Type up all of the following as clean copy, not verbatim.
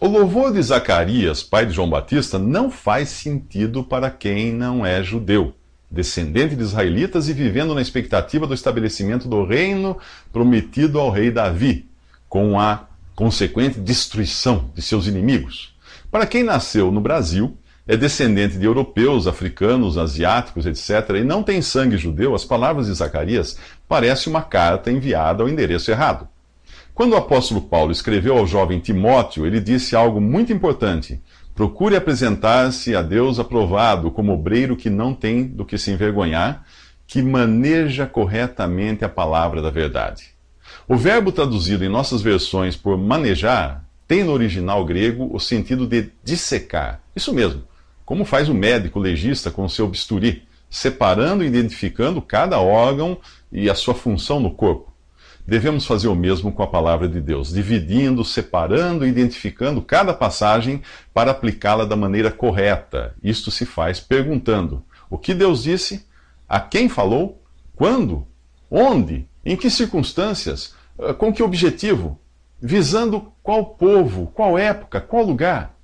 O louvor de Zacarias, pai de João Batista, não faz sentido para quem não é judeu, descendente de israelitas e vivendo na expectativa do estabelecimento do reino prometido ao rei Davi, com a consequente destruição de seus inimigos. Para quem nasceu no Brasil, é descendente de europeus, africanos, asiáticos, etc., e não tem sangue judeu, as palavras de Zacarias parecem uma carta enviada ao endereço errado. Quando o apóstolo Paulo escreveu ao jovem Timóteo, ele disse algo muito importante: procure apresentar-se a Deus aprovado, como obreiro que não tem do que se envergonhar, que maneja corretamente a palavra da verdade. O verbo traduzido em nossas versões por manejar tem no original grego o sentido de dissecar. Isso mesmo, como faz o médico legista com o seu bisturi, separando e identificando cada órgão e a sua função no corpo. Devemos fazer o mesmo com a palavra de Deus, dividindo, separando e identificando cada passagem para aplicá-la da maneira correta. Isto se faz perguntando: o que Deus disse? A quem falou? Quando? Onde? Em que circunstâncias? Com que objetivo? Visando qual povo, qual época, qual lugar?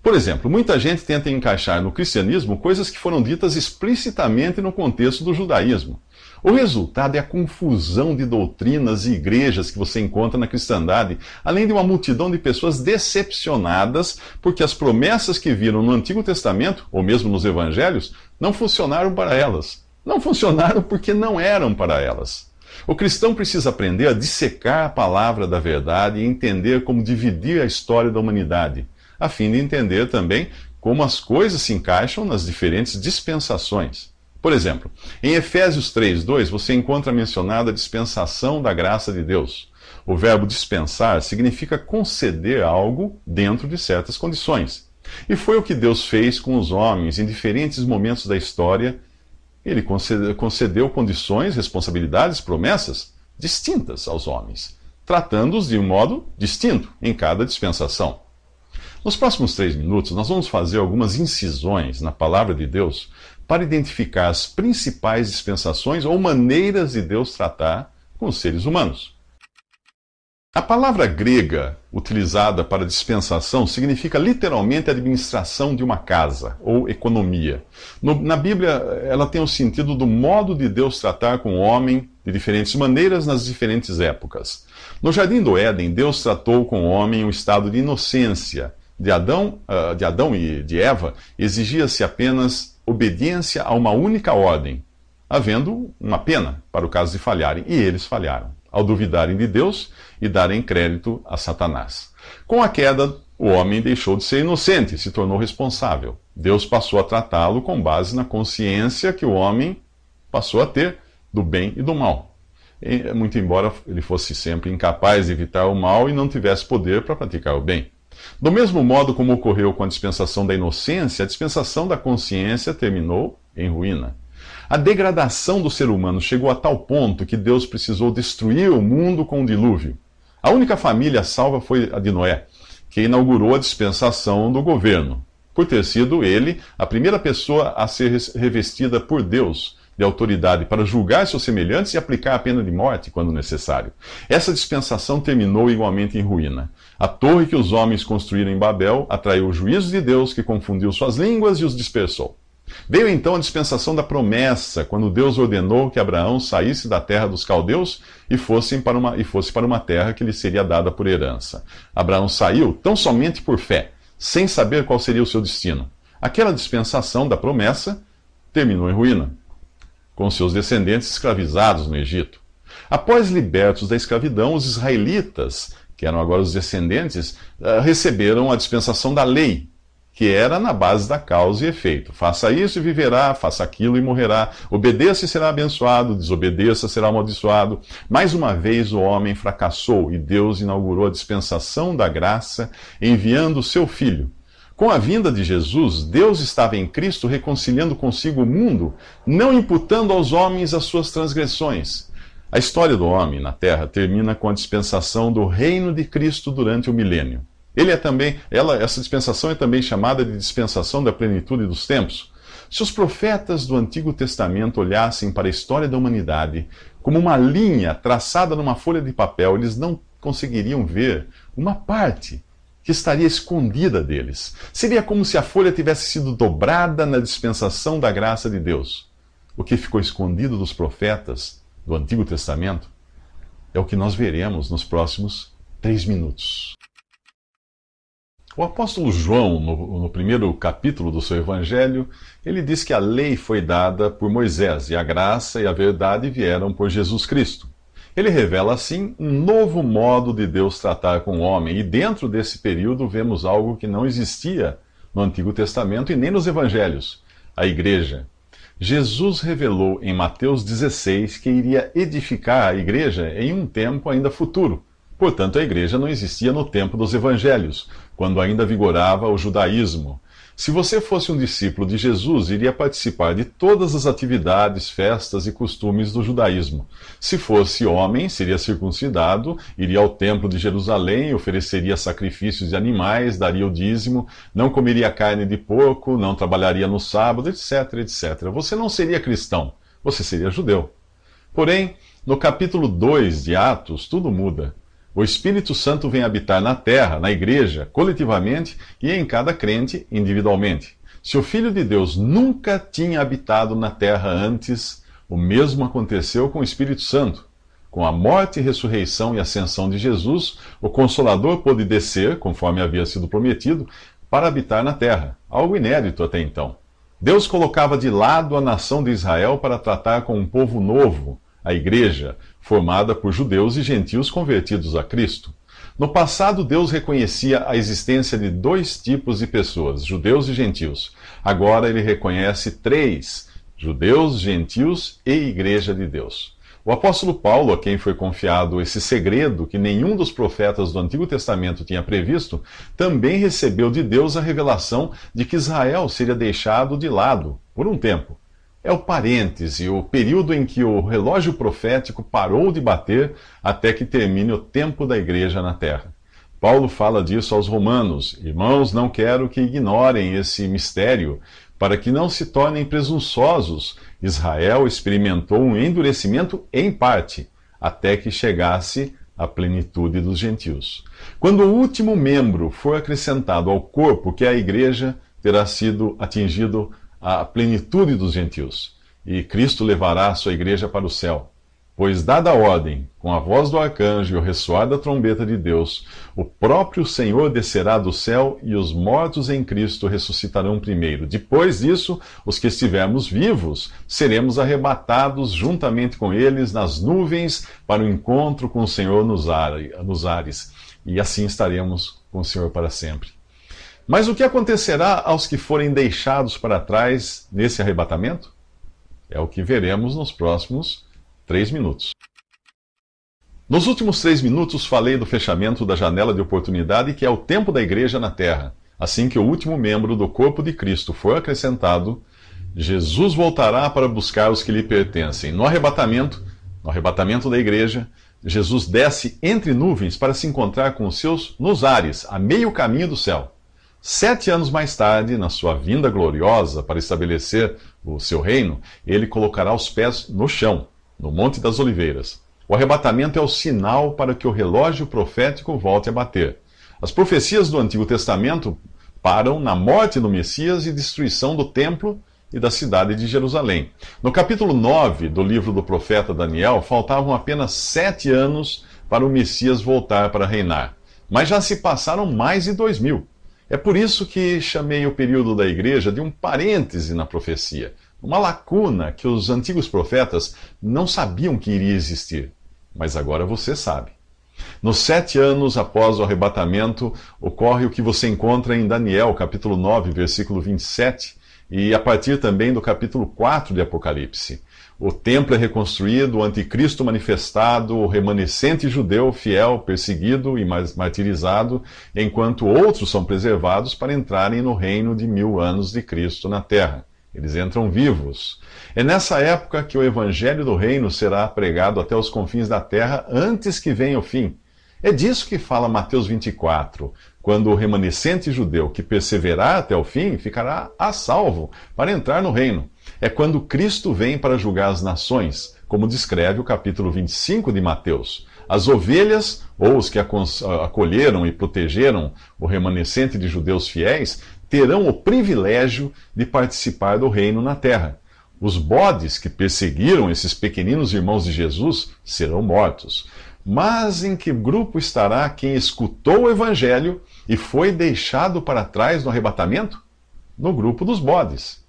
Por exemplo, muita gente tenta encaixar no cristianismo coisas que foram ditas explicitamente no contexto do judaísmo. O resultado é a confusão de doutrinas e igrejas que você encontra na cristandade, além de uma multidão de pessoas decepcionadas porque as promessas que viram no Antigo Testamento, ou mesmo nos Evangelhos, não funcionaram para elas. Não funcionaram porque não eram para elas. O cristão precisa aprender a dissecar a palavra da verdade e entender como dividir a história da humanidade, a fim de entender também como as coisas se encaixam nas diferentes dispensações. Por exemplo, em Efésios 3:2 você encontra mencionada a dispensação da graça de Deus. O verbo dispensar significa conceder algo dentro de certas condições. E foi o que Deus fez com os homens em diferentes momentos da história. Ele concedeu condições, responsabilidades, promessas distintas aos homens, tratando-os de um modo distinto em cada dispensação. Nos próximos 3 minutos, nós vamos fazer algumas incisões na palavra de Deus para identificar as principais dispensações ou maneiras de Deus tratar com os seres humanos. A palavra grega utilizada para dispensação significa literalmente administração de uma casa ou economia. Na Bíblia, ela tem o sentido do modo de Deus tratar com o homem de diferentes maneiras nas diferentes épocas. No Jardim do Éden, Deus tratou com o homem um estado de inocência. De Adão e de Eva, exigia-se apenas obediência a uma única ordem, havendo uma pena para o caso de falharem, e eles falharam, ao duvidarem de Deus e darem crédito a Satanás. Com a queda, o homem deixou de ser inocente e se tornou responsável. Deus passou a tratá-lo com base na consciência que o homem passou a ter do bem e do mal. Muito embora ele fosse sempre incapaz de evitar o mal e não tivesse poder para praticar o bem. Do mesmo modo como ocorreu com a dispensação da inocência, a dispensação da consciência terminou em ruína. A degradação do ser humano chegou a tal ponto que Deus precisou destruir o mundo com um dilúvio. A única família salva foi a de Noé, que inaugurou a dispensação do governo, por ter sido ele a primeira pessoa a ser revestida por Deus de autoridade para julgar seus semelhantes e aplicar a pena de morte quando necessário. Essa dispensação terminou igualmente em ruína. A torre que os homens construíram em Babel atraiu o juízo de Deus, que confundiu suas línguas e os dispersou. Veio então a dispensação da promessa, quando Deus ordenou que Abraão saísse da terra dos caldeus e fosse para uma terra que lhe seria dada por herança. Abraão saiu tão somente por fé, sem saber qual seria o seu destino. Aquela dispensação da promessa terminou em ruína, com seus descendentes escravizados no Egito. Após libertos da escravidão, os israelitas, que eram agora os descendentes, receberam a dispensação da lei, que era na base da causa e efeito. Faça isso e viverá, faça aquilo e morrerá. Obedeça e será abençoado, desobedeça, será amaldiçoado. Mais uma vez o homem fracassou e Deus inaugurou a dispensação da graça, enviando o seu Filho. Com a vinda de Jesus, Deus estava em Cristo reconciliando consigo o mundo, não imputando aos homens as suas transgressões. A história do homem na Terra termina com a dispensação do reino de Cristo durante o milênio. Essa dispensação é também chamada de dispensação da plenitude dos tempos. Se os profetas do Antigo Testamento olhassem para a história da humanidade como uma linha traçada numa folha de papel, eles não conseguiriam ver uma parte que estaria escondida deles. Seria como se a folha tivesse sido dobrada na dispensação da graça de Deus. O que ficou escondido dos profetas do Antigo Testamento é o que nós veremos nos próximos 3 minutos. O apóstolo João, no primeiro capítulo do seu evangelho, ele diz que a lei foi dada por Moisés e a graça e a verdade vieram por Jesus Cristo. Ele revela, assim, um novo modo de Deus tratar com o homem, e dentro desse período vemos algo que não existia no Antigo Testamento e nem nos evangelhos: a igreja. Jesus revelou em Mateus 16 que iria edificar a igreja em um tempo ainda futuro. Portanto, a igreja não existia no tempo dos evangelhos, quando ainda vigorava o judaísmo. Se você fosse um discípulo de Jesus, iria participar de todas as atividades, festas e costumes do judaísmo. Se fosse homem, seria circuncidado, iria ao templo de Jerusalém, ofereceria sacrifícios de animais, daria o dízimo, não comeria carne de porco, não trabalharia no sábado, etc, etc. Você não seria cristão, você seria judeu. Porém, no capítulo 2 de Atos, tudo muda. O Espírito Santo vem habitar na terra, na igreja, coletivamente, e em cada crente, individualmente. Se o Filho de Deus nunca tinha habitado na terra antes, o mesmo aconteceu com o Espírito Santo. Com a morte, ressurreição e ascensão de Jesus, o Consolador pôde descer, conforme havia sido prometido, para habitar na terra, algo inédito até então. Deus colocava de lado a nação de Israel para tratar com um povo novo, a igreja, formada por judeus e gentios convertidos a Cristo. No passado, Deus reconhecia a existência de 2 tipos de pessoas, judeus e gentios. Agora ele reconhece 3, judeus, gentios e igreja de Deus. O apóstolo Paulo, a quem foi confiado esse segredo que nenhum dos profetas do Antigo Testamento tinha previsto, também recebeu de Deus a revelação de que Israel seria deixado de lado por um tempo. É o parêntese, o período em que o relógio profético parou de bater até que termine o tempo da igreja na terra. Paulo fala disso aos romanos: irmãos, não quero que ignorem esse mistério, para que não se tornem presunçosos. Israel experimentou um endurecimento em parte, até que chegasse a plenitude dos gentios. Quando o último membro for acrescentado ao corpo, que é a igreja, terá sido atingido a plenitude dos gentios, e Cristo levará a sua igreja para o céu. Pois, dada a ordem, com a voz do arcanjo e o ressoar da trombeta de Deus, o próprio Senhor descerá do céu e os mortos em Cristo ressuscitarão primeiro. Depois disso, os que estivermos vivos, seremos arrebatados juntamente com eles nas nuvens para o encontro com o Senhor nos ares. E assim estaremos com o Senhor para sempre. Mas o que acontecerá aos que forem deixados para trás nesse arrebatamento? É o que veremos nos próximos 3 minutos. Nos últimos 3 minutos falei do fechamento da janela de oportunidade, que é o tempo da igreja na terra. Assim que o último membro do corpo de Cristo for acrescentado, Jesus voltará para buscar os que lhe pertencem. No arrebatamento da igreja, Jesus desce entre nuvens para se encontrar com os seus nos ares, a meio caminho do céu. 7 anos mais tarde, na sua vinda gloriosa para estabelecer o seu reino, ele colocará os pés no chão, no Monte das Oliveiras. O arrebatamento é o sinal para que o relógio profético volte a bater. As profecias do Antigo Testamento param na morte do Messias e destruição do templo e da cidade de Jerusalém. No capítulo 9 do livro do profeta Daniel, faltavam apenas 7 anos para o Messias voltar para reinar. Mas já se passaram mais de 2000. É por isso que chamei o período da igreja de um parêntese na profecia, uma lacuna que os antigos profetas não sabiam que iria existir, mas agora você sabe. Nos 7 anos após o arrebatamento, ocorre o que você encontra em Daniel, capítulo 9, versículo 27, e a partir também do capítulo 4 de Apocalipse. O templo é reconstruído, o anticristo manifestado, o remanescente judeu fiel, perseguido e martirizado, enquanto outros são preservados para entrarem no reino de 1000 anos de Cristo na terra. Eles entram vivos. É nessa época que o evangelho do reino será pregado até os confins da terra antes que venha o fim. É disso que fala Mateus 24, quando o remanescente judeu que perseverar até o fim ficará a salvo para entrar no reino. É quando Cristo vem para julgar as nações, como descreve o capítulo 25 de Mateus. As ovelhas, ou os que acolheram e protegeram o remanescente de judeus fiéis, terão o privilégio de participar do reino na terra. Os bodes que perseguiram esses pequeninos irmãos de Jesus serão mortos. Mas em que grupo estará quem escutou o evangelho e foi deixado para trás no arrebatamento? No grupo dos bodes.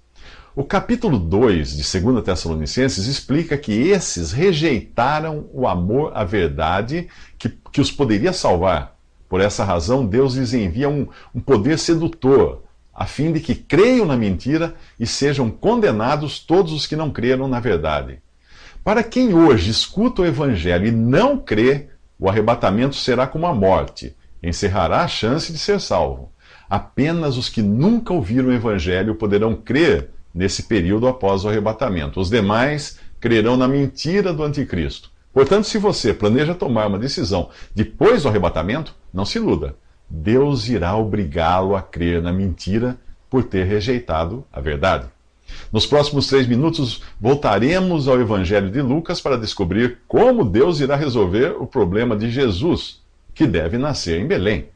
O capítulo 2 de 2 Tessalonicenses explica que esses rejeitaram o amor à verdade que os poderia salvar. Por essa razão, Deus lhes envia um poder sedutor, a fim de que creiam na mentira e sejam condenados todos os que não creram na verdade. Para quem hoje escuta o Evangelho e não crê, o arrebatamento será como a morte, encerrará a chance de ser salvo. Apenas os que nunca ouviram o Evangelho poderão crer nesse período após o arrebatamento. Os demais crerão na mentira do anticristo. Portanto, se você planeja tomar uma decisão depois do arrebatamento, não se iluda. Deus irá obrigá-lo a crer na mentira por ter rejeitado a verdade. Nos próximos 3 minutos, voltaremos ao Evangelho de Lucas para descobrir como Deus irá resolver o problema de Jesus, que deve nascer em Belém.